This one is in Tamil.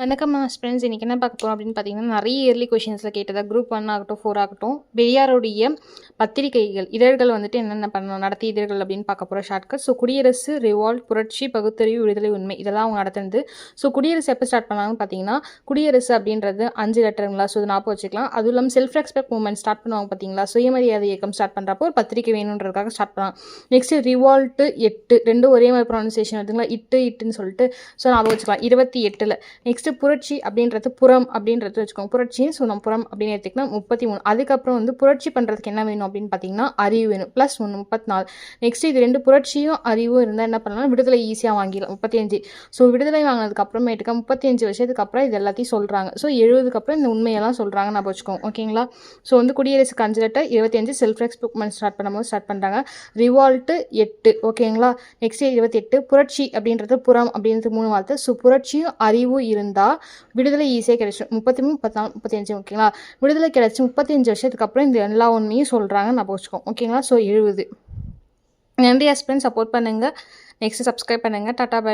வணக்கம் ஃப்ரெண்ட்ஸ். இன்றைக்கி என்ன பார்க்க போகிறோம் அப்படின்னு பார்த்தீங்கன்னா, நிறைய இயர்லி கொஷின்ஸில் கேட்டதாக குரூப் 1 ஆகட்டும் 4 ஆகட்டும் பெரியாருடைய பத்திரிகைகள் இதழ்கள் வந்துட்டு என்னென்ன பண்ணணும் நடத்திய இதழ்கள் அப்படின்னு பார்க்க போகிற ஷார்ட்கட். ஸோ குடியரசு, ரிவால்ட், புரட்சி, பகுத்தறிவு, விடுதலை, உண்மை இதெல்லாம் அவங்க நடத்துனது. ஸோ குடியரசு எப்போ ஸ்டார்ட் பண்ணாங்கன்னு பார்த்தீங்கன்னா, குடியரசு அப்படின்றது 5 லெட்டருங்களா. ஸோ இது ஞாபகம் வச்சுக்கலாம். அதுவும் இல்லாமல் செல்ஃப் ரெஸ்பெக்ட் மூவ்மெண்ட் ஸ்டார்ட் பண்ணுவாங்க பார்த்தீங்களா. சுயமரியாதை இயக்கம் ஸ்டார்ட் பண்ணுறப்போ ஒரு பத்திரிகை வேணுன்றதுக்காக ஸ்டார்ட் பண்ணாங்க. நெக்ஸ்ட்டு ரிவால்ட்டு 8 ரெண்டும் ஒரே மாதிரி ப்ரொனன்சியேஷன் வருதுங்களா. இட்டுன்னு சொல்லிட்டு ஸோ ஞாபகம் வச்சுக்கலாம் 28. நெக்ஸ்ட்டு புரட்சி அப்படின்றது புறம் அப்படின்றது வச்சுக்கோங்க. புரட்சி ஸோ நம்ம புறம் அப்படின்னு எடுத்துக்கலாம் 33. அதுக்கப்புறம் வந்து புரட்சி பண்ணுறதுக்கு என்ன வேணும் அப்படின்னு பார்த்தீங்கன்னா அறிவு வேணும். ப்ளஸ் 1 34. நெக்ஸ்ட் இது 2 புரட்சியும் அறிவும் இருந்தால் என்ன பண்ணலாம், விடுதலை ஈஸியாக வாங்கிடலாம் 35. ஸோ விடுதலை வாங்கினதுக்கு அப்புறமேட்டுக்கா 35 வருஷத்துக்கு அப்புறம் இது எல்லாத்தையும் சொல்கிறாங்க. ஸோ 70க்கு அப்புறம் இந்த உண்மையெல்லாம் சொல்கிறாங்க நம்ம வச்சுக்கோங்க. ஓகேங்களா. ஸோ வந்து குடியரசுக்கு 5 லெட்டர், 25 செல்ஃப் ரெஸ்பெக்ட் ஸ்டார்ட் பண்ணும்போது ஸ்டார்ட் பண்ணுறாங்க. ரிவால்ட்டு 8. ஓகேங்களா. நெக்ஸ்ட் 28 புரட்சி அப்படின்றது புறம் அப்படின்றது 3 வார்த்தை. ஸோ புரட்சியும் அறிவும் இருந்தால் விடுதலை ஈஸியாக கிடைச்சிடும். 33 34 35. ஓகேங்களா. விடுதலை கிடைச்சி 35 வருஷத்துக்கு அப்புறம் இந்த எல்லா உண்மையும் சொல்கிறாங்க நம்ம வச்சுக்கோம். ஓகேங்களா. ஸோ 70. நன்றி ஹஸ்பண்ட், சப்போர்ட் பண்ணுங்கள். நெக்ஸ்ட் சப்ஸ்கிரைப் பண்ணுங்கள். Tata by.